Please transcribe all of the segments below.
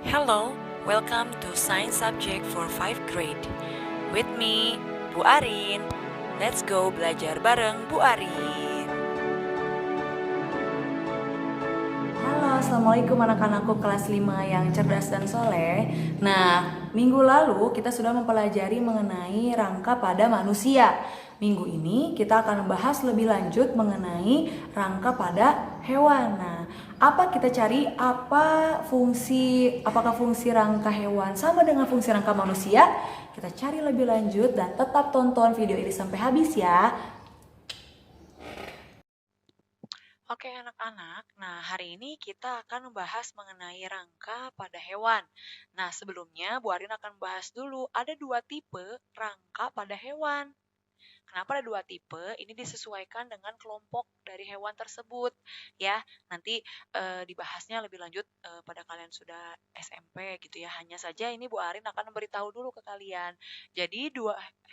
Hello, welcome to Science Subject for 5th grade. With me, Bu Arin. Let's go belajar bareng Bu Arin. Halo, Assalamualaikum anak-anakku kelas 5 yang cerdas dan soleh. Nah, minggu lalu kita sudah mempelajari mengenai rangka pada manusia. Minggu ini kita akan membahas lebih lanjut mengenai rangka pada hewan. Nah, kita cari apakah fungsi rangka hewan sama dengan fungsi rangka manusia? Kita cari lebih lanjut dan tetap tonton video ini sampai habis ya. Oke anak-anak, nah hari ini kita akan membahas mengenai rangka pada hewan. Nah sebelumnya Bu Arin akan membahas dulu ada 2 tipe rangka pada hewan. Kenapa ada 2 tipe? Ini disesuaikan dengan kelompok dari hewan tersebut ya. Nanti dibahasnya lebih lanjut pada kalian sudah SMP gitu ya. Hanya saja ini Bu Arin akan memberitahu dulu ke kalian. Jadi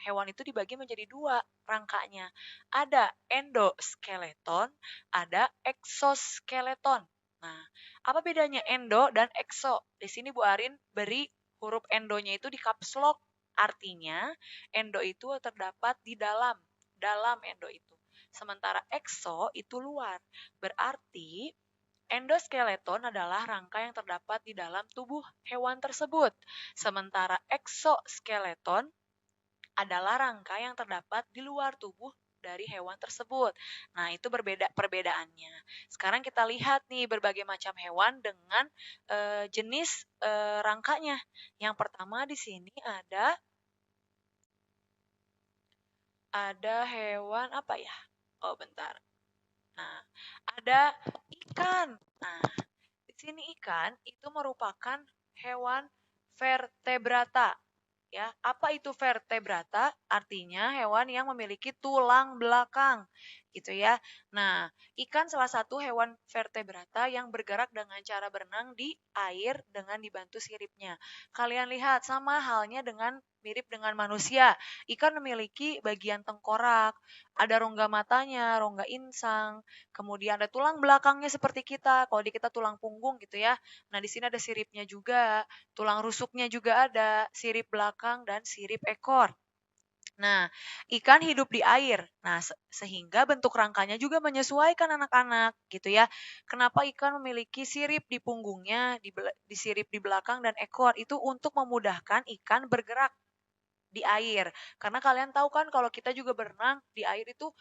hewan itu dibagi menjadi 2 rangkanya. Ada endoskeleton, ada exoskeleton. Nah, apa bedanya endo dan exo? Di sini Bu Arin beri huruf endonya itu di caps lock. Artinya, endo itu terdapat di dalam endo itu. Sementara exo itu luar. Berarti endoskeleton adalah rangka yang terdapat di dalam tubuh hewan tersebut. Sementara exoskeleton adalah rangka yang terdapat di luar tubuh dari hewan tersebut. Nah, itu perbedaannya. Sekarang kita lihat nih berbagai macam hewan dengan jenis rangkanya. Yang pertama di sini ada hewan apa ya? Oh, bentar. Nah, ada ikan. Nah, di sini ikan itu merupakan hewan vertebrata. Ya, apa itu vertebrata? Artinya hewan yang memiliki tulang belakang, gitu ya. Nah, ikan salah satu hewan vertebrata yang bergerak dengan cara berenang di air dengan dibantu siripnya. Kalian lihat sama halnya dengan mirip dengan manusia. Ikan memiliki bagian tengkorak, ada rongga matanya, rongga insang, kemudian ada tulang belakangnya seperti kita. Kalau di kita tulang punggung gitu ya. Nah, di sini ada siripnya juga. Tulang rusuknya juga ada, sirip belakang dan sirip ekor. Nah, ikan hidup di air. Nah, sehingga bentuk rangkanya juga menyesuaikan anak-anak gitu ya. Kenapa ikan memiliki sirip di punggungnya, di sirip di belakang dan ekor? Itu untuk memudahkan ikan bergerak di air. Karena kalian tahu kan kalau kita juga berenang di air itu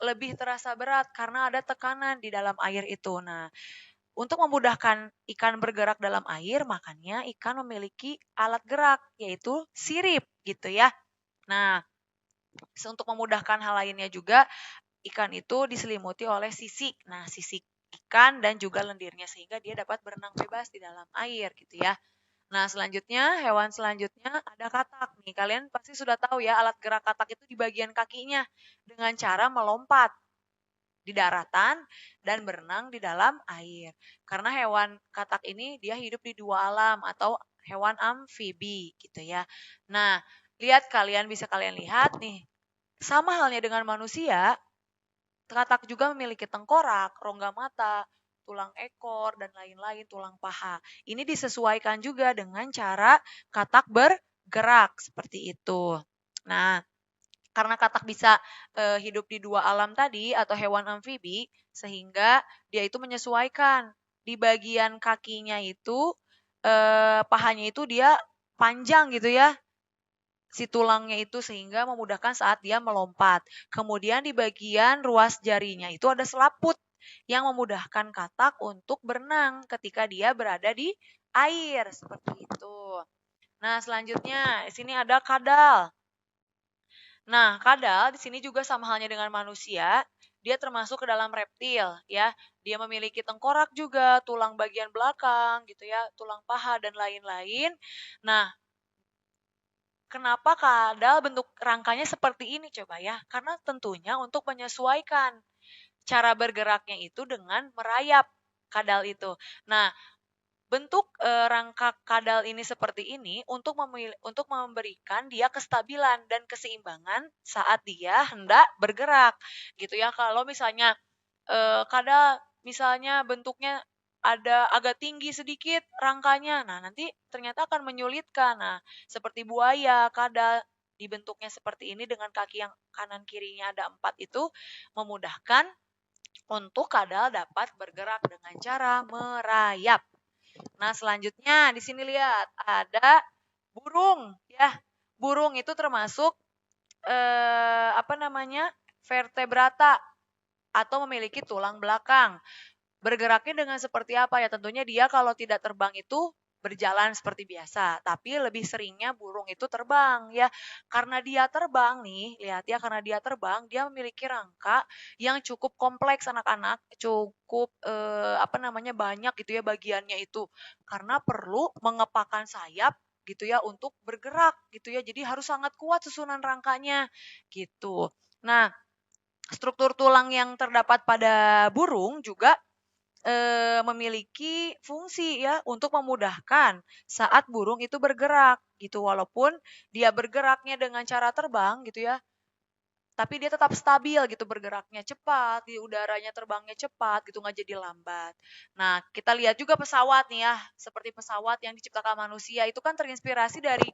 lebih terasa berat karena ada tekanan di dalam air itu. Nah, untuk memudahkan ikan bergerak dalam air, makanya ikan memiliki alat gerak, yaitu sirip gitu ya. Nah, untuk memudahkan hal lainnya juga, ikan itu diselimuti oleh sisik. Nah, sisik ikan dan juga lendirnya sehingga dia dapat berenang bebas di dalam air gitu ya. Nah, selanjutnya, hewan selanjutnya ada katak nih. Kalian pasti sudah tahu ya, alat gerak katak itu di bagian kakinya dengan cara melompat di daratan dan berenang di dalam air. Karena hewan katak ini dia hidup di 2 alam atau hewan amfibi gitu ya. Nah, bisa kalian lihat nih, sama halnya dengan manusia, katak juga memiliki tengkorak, rongga mata, tulang ekor dan lain-lain, tulang paha. Ini disesuaikan juga dengan cara katak bergerak seperti itu. Nah, karena katak bisa hidup di 2 alam tadi atau hewan amfibi, sehingga dia itu menyesuaikan. Di bagian kakinya itu, pahanya itu dia panjang gitu ya, si tulangnya itu sehingga memudahkan saat dia melompat. Kemudian di bagian ruas jarinya itu ada selaput yang memudahkan katak untuk berenang ketika dia berada di air, seperti itu. Nah, selanjutnya di sini ada kadal. Nah, kadal di sini juga sama halnya dengan manusia, dia termasuk ke dalam reptil ya. Dia memiliki tengkorak juga, tulang bagian belakang gitu ya, tulang paha dan lain-lain. Nah, kenapa kadal bentuk rangkanya seperti ini coba ya? Karena tentunya untuk menyesuaikan cara bergeraknya itu dengan merayap kadal itu. Nah, bentuk rangka kadal ini seperti ini untuk memberikan dia kestabilan dan keseimbangan saat dia hendak bergerak gitu ya. Kalau misalnya kadal misalnya bentuknya ada agak tinggi sedikit rangkanya. Nah, nanti ternyata akan menyulitkan. Nah, seperti buaya, kadal, dibentuknya seperti ini dengan kaki yang kanan kirinya ada 4 itu memudahkan untuk kadal dapat bergerak dengan cara merayap. Nah, selanjutnya di sini lihat ada burung ya. Burung itu termasuk vertebrata atau memiliki tulang belakang. Bergeraknya dengan seperti apa ya? Tentunya dia kalau tidak terbang itu berjalan seperti biasa, tapi lebih seringnya burung itu terbang ya. Karena dia terbang nih, lihat ya, karena dia terbang, dia memiliki rangka yang cukup kompleks anak-anak, cukup banyak gitu ya bagiannya itu. Karena perlu mengepakkan sayap gitu ya untuk bergerak gitu ya. Jadi harus sangat kuat susunan rangkanya gitu. Nah, struktur tulang yang terdapat pada burung juga memiliki fungsi ya untuk memudahkan saat burung itu bergerak gitu. Walaupun dia bergeraknya dengan cara terbang gitu ya, tapi dia tetap stabil gitu, bergeraknya cepat, di udaranya terbangnya cepat gitu, nggak jadi lambat. Nah, kita lihat juga pesawat nih ya, seperti pesawat yang diciptakan manusia itu kan terinspirasi dari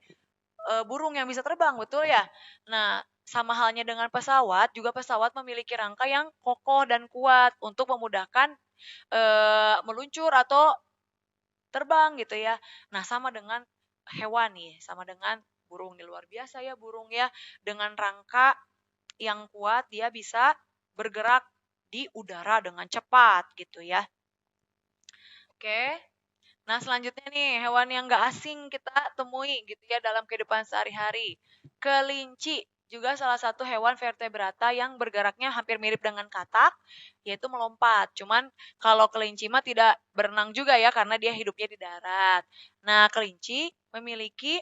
burung yang bisa terbang, betul ya? Nah, sama halnya dengan pesawat, juga pesawat memiliki rangka yang kokoh dan kuat untuk memudahkan meluncur atau terbang gitu ya. Nah, sama dengan hewan nih, sama dengan burung nih, luar biasa ya burung ya. Dengan rangka yang kuat dia bisa bergerak di udara dengan cepat gitu ya. Oke. Nah, selanjutnya nih, hewan yang nggak asing kita temui gitu ya dalam kehidupan sehari-hari. Kelinci juga salah satu hewan vertebrata yang bergeraknya hampir mirip dengan katak, yaitu melompat. Cuman kalau kelinci mah tidak berenang juga ya, karena dia hidupnya di darat. Nah, kelinci memiliki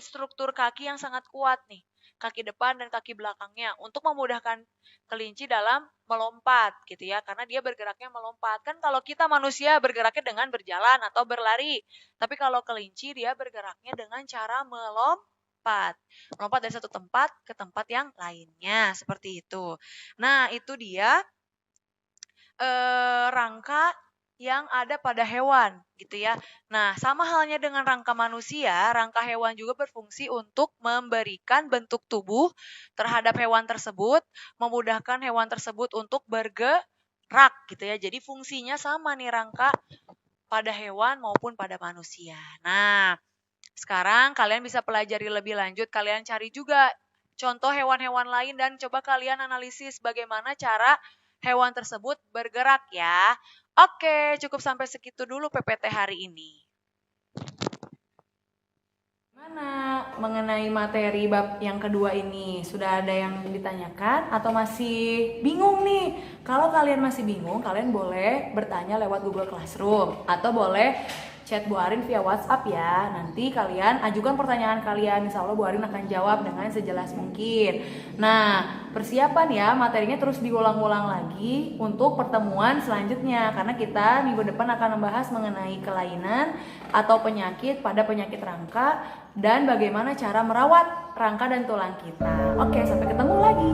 struktur kaki yang sangat kuat nih. Kaki depan dan kaki belakangnya untuk memudahkan kelinci dalam melompat gitu ya, karena dia bergeraknya melompat. Kan kalau kita manusia bergeraknya dengan berjalan atau berlari, tapi kalau kelinci dia bergeraknya dengan cara melompat. Melompat dari satu tempat ke tempat yang lainnya, seperti itu. Nah, itu dia rangka yang ada pada hewan gitu ya. Nah, sama halnya dengan rangka manusia, rangka hewan juga berfungsi untuk memberikan bentuk tubuh terhadap hewan tersebut, memudahkan hewan tersebut untuk bergerak gitu ya. Jadi fungsinya sama nih rangka pada hewan maupun pada manusia. Nah, sekarang kalian bisa pelajari lebih lanjut, kalian cari juga contoh hewan-hewan lain dan coba kalian analisis bagaimana cara hewan tersebut bergerak ya. Oke, cukup sampai segitu dulu PPT hari ini. Gimana mengenai materi bab yang kedua ini? Sudah ada yang ditanyakan atau masih bingung nih? Kalau kalian masih bingung, kalian boleh bertanya lewat Google Classroom atau boleh chat Bu Arin via WhatsApp ya. Nanti kalian ajukan pertanyaan kalian, insya Allah Bu Arin akan jawab dengan sejelas mungkin. Nah, persiapan ya, materinya terus diulang-ulang lagi untuk pertemuan selanjutnya, karena kita minggu depan akan membahas mengenai kelainan atau penyakit pada penyakit rangka dan bagaimana cara merawat rangka dan tulang kita. Oke, sampai ketemu lagi.